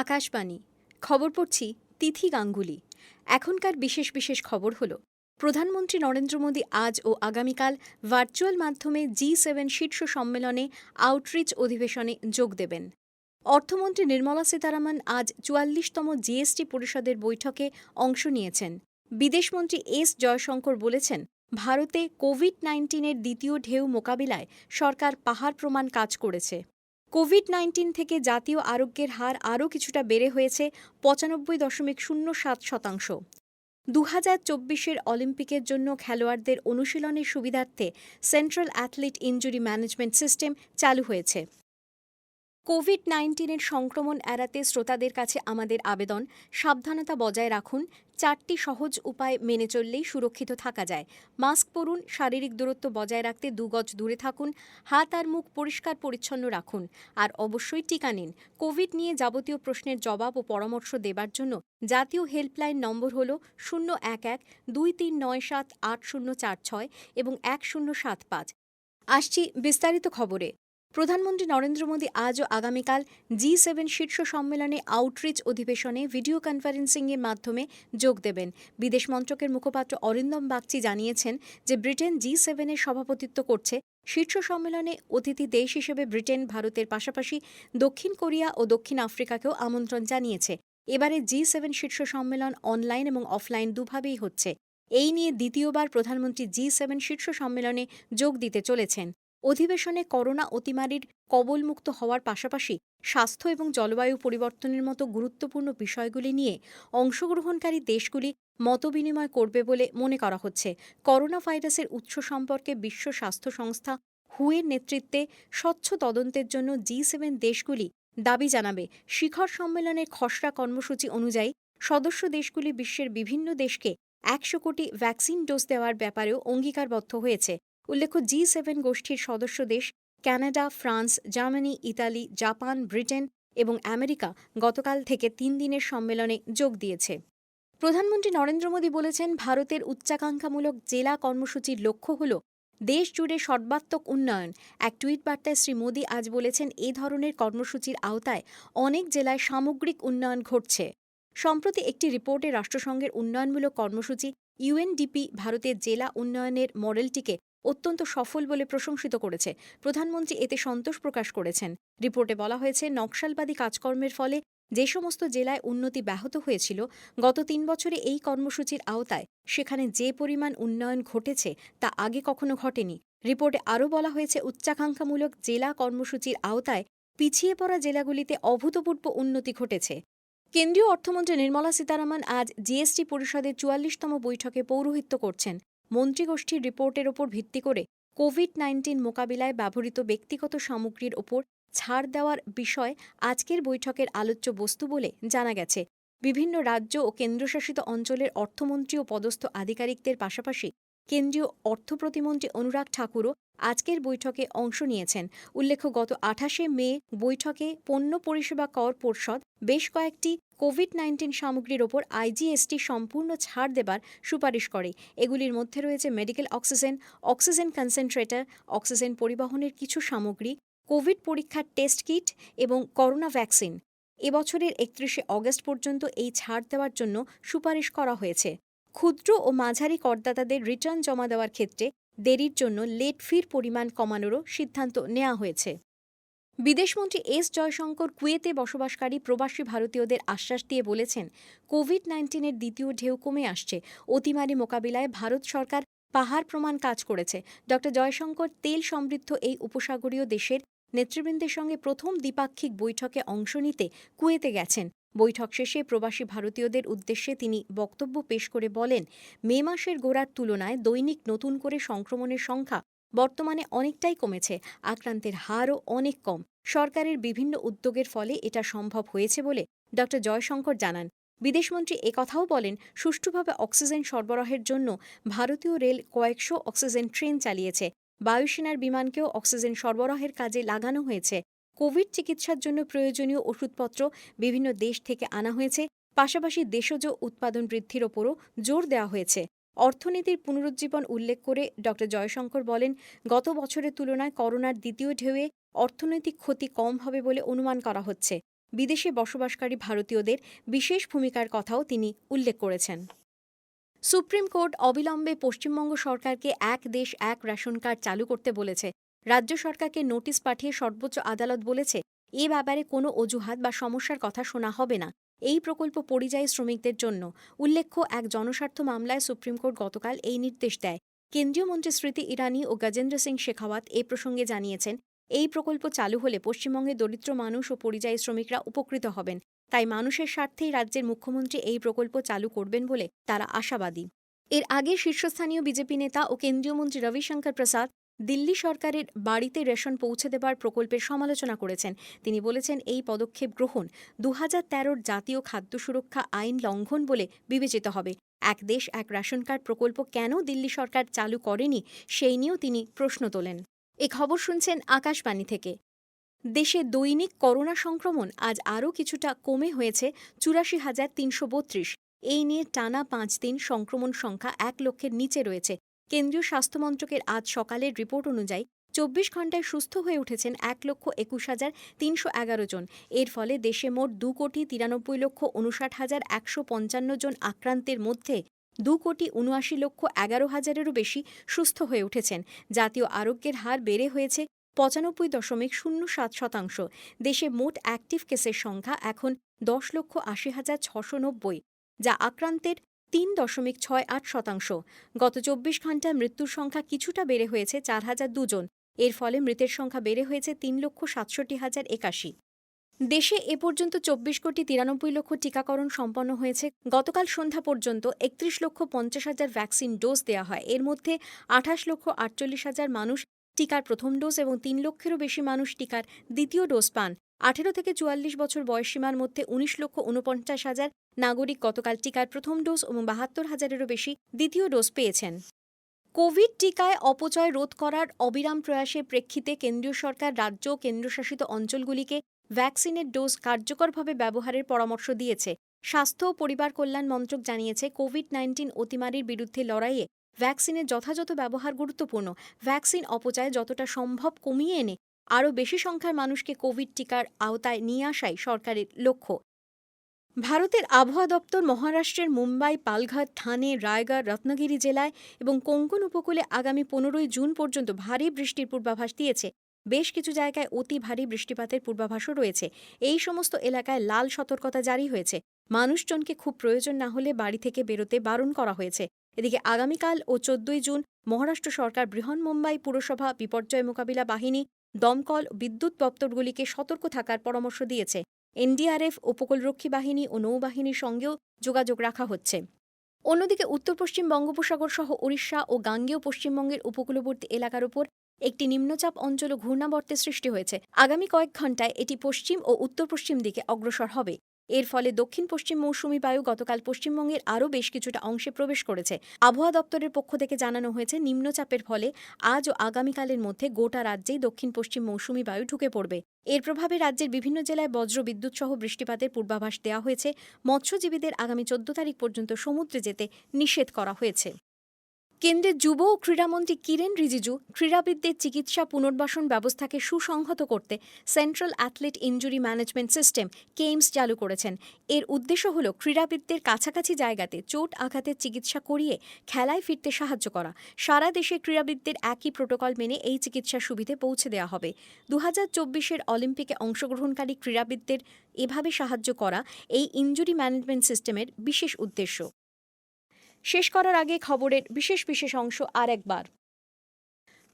আকাশবাণী খবর পড়ছি তিথি গাঙ্গুলি। এখনকার বিশেষ বিশেষ খবর হলো, প্রধানমন্ত্রী নরেন্দ্র মোদী আজ ও আগামীকাল ভার্চুয়াল মাধ্যমে G7 শীর্ষ সম্মেলনে আউটরিচ অধিবেশনে যোগ দেবেন। অর্থমন্ত্রী নির্মলা সীতারামন আজ ৪৪তম জিএসটি পরিষদের বৈঠকে অংশ নিয়েছেন। বিদেশমন্ত্রী এস জয়শঙ্কর বলেছেন, ভারতে কোভিড-১৯-এর দ্বিতীয় ঢেউ মোকাবিলায় সরকার পাহাড় প্রমাণ কাজ করেছে। কোভিড-১৯ থেকে জাতীয় আরোগ্যের হার আরও কিছুটা বেড়ে হয়েছে ৯৫.০৭%। ২০২৪-এর অলিম্পিকের জন্য খেলোয়াড়দের অনুশীলনের সুবিধার্থে central athlete injury management system চালু হয়েছে। কোভিড-১৯-এর সংক্রমণ এড়াতে শ্রোতাদের কাছে আমাদের আবেদন, সাবধানতা বজায় রাখুন। ৪টি সহজ উপায় মেনে চললেই সুরক্ষিত থাকা যায়। মাস্ক পরুন, শারীরিক দূরত্ব বজায় রাখতে ২ গজ দূরে থাকুন, হাত আর মুখ পরিষ্কার পরিচ্ছন্ন রাখুন, আর অবশ্যই টিকা নিন। কোভিড নিয়ে যাবতীয় প্রশ্নের জবাব ও পরামর্শ দেবার জন্য জাতীয় হেল্পলাইন নম্বর হল ০১-২৩৯৭-৮০৪৬ এবং ১০৭৫। আসছি বিস্তারিত খবরে। প্রধানমন্ত্রী নরেন্দ্র মোদী আজ ও আগামীকাল G7 শীর্ষ সম্মেলনে আউটরিচ অধিবেশনে ভিডিও কনফারেন্সিংয়ের মাধ্যমে যোগ দেবেন। বিদেশ মন্ত্রকের মুখপাত্র অরিন্দম বাগচি জানিয়েছেন যে ব্রিটেন G7-এর সভাপতিত্ব করছে। শীর্ষ সম্মেলনে অতিথি দেশ হিসেবে ব্রিটেন, ভারতের পাশাপাশি দক্ষিণ কোরিয়া ও দক্ষিণ আফ্রিকাকেও আমন্ত্রণ জানিয়েছে। এবারে G7 শীর্ষ সম্মেলন অনলাইন এবং অফলাইন দুভাবেই হচ্ছে। এই নিয়ে দ্বিতীয়বার প্রধানমন্ত্রী G7 শীর্ষ সম্মেলনে যোগ দিতে চলেছেন। অধিবেশনে করোনা অতিমারির কবলমুক্ত হওয়ার পাশাপাশি স্বাস্থ্য এবং জলবায়ু পরিবর্তনের মতো গুরুত্বপূর্ণ বিষয়গুলি নিয়ে অংশগ্রহণকারী দেশগুলি মতবিনিময় করবে বলে মনে করা হচ্ছে। করোনা ভাইরাসের উৎস সম্পর্কে বিশ্ব স্বাস্থ্য সংস্থা WHO-এর নেতৃত্বে স্বচ্ছ তদন্তের জন্য G7 দেশগুলি দাবি জানাবে। শিখর সম্মেলনের খসড়া কর্মসূচি অনুযায়ী সদস্য দেশগুলি বিশ্বের বিভিন্ন দেশকে ১০০ কোটি ভ্যাকসিন ডোজ দেওয়ার ব্যাপারেও অঙ্গীকারবদ্ধ হয়েছে। উল্লেখ্য, G7 গোষ্ঠীর সদস্য দেশ Canada, France, Germany, Italy, Japan, Britain এবং আমেরিকা গতকাল থেকে ৩ দিনের সম্মেলনে যোগ দিয়েছে। প্রধানমন্ত্রী নরেন্দ্র মোদী বলেছেন, ভারতের উচ্চাকাঙ্ক্ষামূলক জেলা কর্মসূচির লক্ষ্য হল দেশ জুড়ে সর্বাত্মক উন্নয়ন। এক টুইট বার্তায় শ্রী মোদী আজ বলেছেন, এই ধরনের কর্মসূচির আওতায় অনেক জেলায় সামগ্রিক উন্নয়ন ঘটছে। সম্প্রতি একটি রিপোর্টে রাষ্ট্রসংঘের উন্নয়নমূলক কর্মসূচি UNDP ভারতের জেলা উন্নয়নের মডেলটিকে অত্যন্ত সফল বলে প্রশংসিত করেছে। প্রধানমন্ত্রী এতে সন্তোষ প্রকাশ করেছেন। রিপোর্টে বলা হয়েছে, নকশালবাদী কাজকর্মের ফলে যে সমস্ত জেলায় উন্নতি ব্যাহত হয়েছিল, গত ৩ বছরে এই কর্মসূচির আওতায় সেখানে যে পরিমাণ উন্নয়ন ঘটেছে তা আগে কখনো ঘটেনি। রিপোর্টে আরও বলা হয়েছে, উচ্চাকাঙ্ক্ষামূলক জেলা কর্মসূচির আওতায় পিছিয়ে পড়া জেলাগুলিতে অভূতপূর্ব উন্নতি ঘটেছে। কেন্দ্রীয় অর্থমন্ত্রী নির্মলা সীতারামন আজ জিএসটি পরিষদের ৪৪তম বৈঠকে পৌরোহিত্য করছেন। মন্ত্রীগোষ্ঠীর রিপোর্টের ওপর ভিত্তি করে কোভিড-১৯ মোকাবিলায় ব্যবহৃত ব্যক্তিগত সামগ্রীর ওপর ছাড় দেওয়ার বিষয় আজকের বৈঠকের আলোচ্য বস্তু বলে জানা গেছে। বিভিন্ন রাজ্য ও কেন্দ্রশাসিত অঞ্চলের অর্থমন্ত্রী ও পদস্থ আধিকারিকদের পাশাপাশি কেন্দ্রীয় অর্থ প্রতিমন্ত্রী অনুরাগ ঠাকুরও আজকের বৈঠকে অংশ নিয়েছেন। উল্লেখ্য, গত ২৮শে মে বৈঠকে পণ্য পরিষেবা কর পর্ষদ বেশ কয়েকটি কোভিড-১৯ সামগ্রীর ওপর IGST সম্পূর্ণ ছাড় দেবার সুপারিশ করে। এগুলির মধ্যে রয়েছে medical oxygen, oxygen concentrator, oxygen পরিবহনের কিছু সামগ্রী, কোভিড পরীক্ষার টেস্ট কিট এবং করোনা ভ্যাকসিন। এবছরের ৩১শে অগস্ট পর্যন্ত এই ছাড় দেওয়ার জন্য সুপারিশ করা হয়েছে। ক্ষুদ্র ও মাঝারি করদাতাদের রিটার্ন জমা দেওয়ার ক্ষেত্রে দেরির জন্য লেট ফির পরিমাণ কমানোরও সিদ্ধান্ত নেওয়া হয়েছে। বিদেশমন্ত্রী এস জয়শঙ্কর কুয়েতে বসবাসকারী প্রবাসী ভারতীয়দের আশ্বাস দিয়ে বলেছেন, কোভিড-১৯-এর দ্বিতীয় ঢেউ কমে আসছে। অতিমারি মোকাবিলায় ভারত সরকার পাহাড় প্রমাণ কাজ করেছে। ড জয়শঙ্কর তেল সমৃদ্ধ এই উপসাগরীয় দেশের নেতৃবৃন্দের সঙ্গে প্রথম দ্বিপাক্ষিক বৈঠকে অংশ নিতে কুয়েতে গেছেন। বৈঠক শেষে প্রবাসী ভারতীয়দের উদ্দেশ্যে তিনি বক্তব্য পেশ করে বলেন, মে মাসের গোড়ার তুলনায় দৈনিক নতুন করে সংক্রমণের সংখ্যা বর্তমানে অনেকটাই কমেছে। আক্রান্তের হারও অনেক কম। সরকারের বিভিন্ন উদ্যোগের ফলে এটা সম্ভব হয়েছে বলে ড জয়শঙ্কর জানান। বিদেশমন্ত্রী একথাও বলেন, সুষ্ঠুভাবে অক্সিজেন সরবরাহের জন্য ভারতীয় রেল কয়েকশো অক্সিজেন ট্রেন চালিয়েছে। বায়ুসেনার বিমানকেও অক্সিজেন সরবরাহের কাজে লাগানো হয়েছে। কোভিড চিকিৎসার জন্য প্রয়োজনীয় ওষুধপত্র বিভিন্ন দেশ থেকে আনা হয়েছে। পাশাপাশি দেশজ উৎপাদন বৃদ্ধির ওপরও জোর দেওয়া হয়েছে। অর্থনীতির পুনরুজ্জীবন উল্লেখ করে ড জয়শঙ্কর বলেন, গত বছরের তুলনায় করোনার দ্বিতীয় ঢেউয়ে অর্থনৈতিক ক্ষতি কম হবে বলে অনুমান করা হচ্ছে। বিদেশে বসবাসকারী ভারতীয়দের বিশেষ ভূমিকার কথাও তিনি উল্লেখ করেছেন। সুপ্রিম কোর্ট অবিলম্বে পশ্চিমবঙ্গ সরকারকে এক দেশ এক রেশন কার্ড চালু করতে বলেছে। রাজ্য সরকারকে নোটিশ পাঠিয়ে সর্বোচ্চ আদালত বলেছে, এ ব্যাপারে কোনো অজুহাত বা সমস্যার কথা শোনা হবে না। এই প্রকল্প পরিযায়ী শ্রমিকদের জন্য। উল্লেখ্য, এক জনস্বার্থ মামলায় সুপ্রিম কোর্ট গতকাল এই নির্দেশ দেয়। কেন্দ্রীয় মন্ত্রী স্মৃতি ইরানি ও গজেন্দ্র সিং শেখাওয়াত এ প্রসঙ্গে জানিয়েছেন, এই প্রকল্প চালু হলে পশ্চিমবঙ্গের দরিদ্র মানুষ ও পরিযায়ী শ্রমিকরা উপকৃত হবেন। তাই মানুষের স্বার্থেই রাজ্যের মুখ্যমন্ত্রী এই প্রকল্প চালু করবেন বলে তারা আশাবাদী। এর আগে শীর্ষস্থানীয় বিজেপি নেতা ও কেন্দ্রীয় মন্ত্রী রবিশঙ্কর প্রসাদ দিল্লি সরকারের বাড়িতে রেশন পৌঁছে দেবার প্রকল্পের সমালোচনা করেছেন। তিনি বলেছেন, এই পদক্ষেপ গ্রহণ 2013 জাতীয় খাদ্য সুরক্ষা আইন লঙ্ঘন বলে বিবেচিত হবে। এক দেশ এক রেশন কার্ড প্রকল্প কেন দিল্লি সরকার চালু করেনি সেই নিয়েও তিনি প্রশ্ন তোলেন। এ খবর শুনছেন আকাশবাণী থেকে। দেশে দৈনিক করোনা সংক্রমণ আজ আরও কিছুটা কমে হয়েছে 84,332। এই নিয়ে টানা 5 দিন সংক্রমণ সংখ্যা 1 লক্ষের নিচে রয়েছে। কেন্দ্রীয় স্বাস্থ্যমন্ত্রকের আজ সকালের রিপোর্ট অনুযায়ী 24 ঘণ্টায় সুস্থ হয়ে উঠেছেন 1,21,311 জন। এর ফলে দেশে মোট 2,93,59,155 জন আক্রান্তের মধ্যে 2,79,11,000-এরও বেশি সুস্থ হয়ে উঠেছেন। জাতীয় আরোগ্যের হার বেড়ে হয়েছে 95.07%। দেশে মোট অ্যাক্টিভ কেসের সংখ্যা এখন 10,80,690, যা আক্রান্তের 3.68%। গত 24 ঘণ্টায় মৃত্যুর সংখ্যা কিছুটা বেড়ে হয়েছে 4,002 জন। এর ফলে মৃতের সংখ্যা বেড়ে হয়েছে 3,67,081। দেশে এ পর্যন্ত 24,93,00,000 টিকাকরণ সম্পন্ন হয়েছে। গতকাল সন্ধ্যা পর্যন্ত 31,50,000 ভ্যাকসিন ডোজ দেওয়া হয়। এর মধ্যে 28,48,000 মানুষ টিকার প্রথম ডোজ এবং 3 লক্ষেরও বেশি মানুষ টিকার দ্বিতীয় ডোজ পান। 18 থেকে 44 বছর বয়সসীমার মধ্যে 19,49,000 নাগরিক গতকাল টিকার প্রথম ডোজ এবং 72,000-এরও বেশি দ্বিতীয় ডোজ পেয়েছেন। কোভিড টিকায় অপচয় রোধ করার অবিরাম প্রয়াসের প্রেক্ষিতে কেন্দ্রীয় সরকার রাজ্য ও কেন্দ্রশাসিত অঞ্চলগুলিকে ভ্যাকসিনের ডোজ কার্যকরভাবে ব্যবহারের পরামর্শ দিয়েছে। স্বাস্থ্য ও পরিবার কল্যাণ মন্ত্রক জানিয়েছে, কোভিড-19 অতিমারির বিরুদ্ধে লড়াইয়ে ভ্যাকসিনের যথাযথ ব্যবহার গুরুত্বপূর্ণ। ভ্যাকসিন অপচয় যতটা সম্ভব কমিয়ে এনে আরও বেশি সংখ্যার মানুষকে কোভিড টিকার আওতায় নিয়ে আসাই সরকারের লক্ষ্য। ভারতের আবহাওয়া দপ্তর মহারাষ্ট্রের মুম্বাই, পালঘাট, ঠানে, রায়গড়, রত্নাগিরি জেলায় এবং কোঙ্কণ উপকূলে আগামী 15 জুন পর্যন্ত ভারী বৃষ্টির পূর্বাভাস দিয়েছে। বেশ কিছু জায়গায় অতি ভারী বৃষ্টিপাতের পূর্বাভাসও রয়েছে। এই সমস্ত এলাকায় লাল সতর্কতা জারি হয়েছে। মানুষজনকে খুব প্রয়োজন না হলে বাড়ি থেকে বেরোতে বারণ করা হয়েছে। এদিকে আগামীকাল ও 14 জুন মহারাষ্ট্র সরকার বৃহন্মুম্বাই পুরসভা, বিপর্যয় মোকাবিলা বাহিনী, দমকল, বিদ্যুৎ দপ্তরগুলিকে সতর্ক থাকার পরামর্শ দিয়েছে। এনডিআরএফ, উপকূলরক্ষী বাহিনী ও নৌবাহিনীর সঙ্গেও যোগাযোগ রাখা হচ্ছে। অন্যদিকে উত্তর পশ্চিম বঙ্গোপসাগর সহ ওড়িশা ও গাঙ্গেয় পশ্চিমবঙ্গের উপকূলবর্তী এলাকার উপর একটি নিম্নচাপ অঞ্চল ও ঘূর্ণাবর্তের সৃষ্টি হয়েছে। আগামী কয়েক ঘণ্টায় এটি পশ্চিম ও উত্তর পশ্চিম দিকে অগ্রসর হবে। এর ফলে দক্ষিণ পশ্চিম মৌসুমি বায়ু গতকাল পশ্চিমবঙ্গের আরও বেশ কিছুটা অংশে প্রবেশ করেছে। আবহাওয়া দপ্তরের পক্ষ থেকে জানানো হয়েছে, নিম্নচাপের ফলে আজ ও আগামীকালের মধ্যে গোটা রাজ্যেই দক্ষিণ পশ্চিম মৌসুমি বায়ু ঢুকে পড়বে। এর প্রভাবে রাজ্যের বিভিন্ন জেলায় বজ্র বিদ্যুৎ সহ বৃষ্টিপাতের পূর্বাভাস দেওয়া হয়েছে। মৎস্যজীবীদের আগামী 14 তারিখ পর্যন্ত সমুদ্রে যেতে নিষেধ করা হয়েছে। কেন্দ্রের যুব ও ক্রীড়ামন্ত্রী কিরেন রিজিজু ক্রীড়াবিদদের চিকিৎসা পুনর্বাসন ব্যবস্থাকে সুসংহত করতে central athlete injury management system কেমস চালু করেছেন। এর উদ্দেশ্য হল ক্রীড়াবিদদের কাছাকাছি জায়গাতে চোট আঘাতের চিকিৎসা করিয়ে খেলায় ফিরতে সাহায্য করা। সারা দেশে ক্রীড়াবিদদের একই প্রোটোকল মেনে এই চিকিৎসা সুবিধে পৌঁছে দেওয়া হবে। 2024-এর অলিম্পিকে অংশগ্রহণকারী ক্রীড়াবিদদের এভাবে সাহায্য করা এই ইনজুরি ম্যানেজমেন্ট সিস্টেমের বিশেষ উদ্দেশ্য। শেষ করার আগে খবরের বিশেষ বিশেষ অংশ আরেকবার।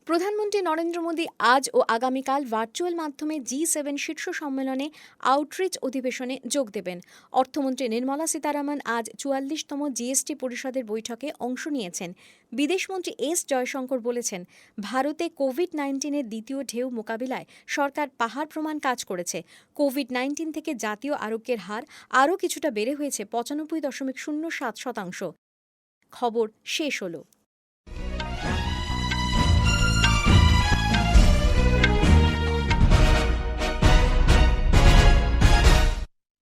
প্রধানমন্ত্রী নরেন্দ্র মোদী আজ ও আগামীকাল ভার্চুয়াল মাধ্যমে G7 শীর্ষ সম্মেলনে আউটরিচ অধিবেশনে যোগ দেবেন। অর্থমন্ত্রী নির্মলা সীতারামন আজ 44তম জিএসটি পরিষদের বৈঠকে অংশ নিয়েছেন। বিদেশমন্ত্রী এস জয়শঙ্কর বলেছেন, ভারতে কোভিড-19-এর দ্বিতীয় ঢেউ মোকাবিলায় সরকার পাহাড় প্রমাণ কাজ করেছে। কোভিড-19 থেকে জাতীয় আরোগ্যের হার আরও কিছুটা বেড়ে হয়েছে 95.07%। খবর শেষ হলো।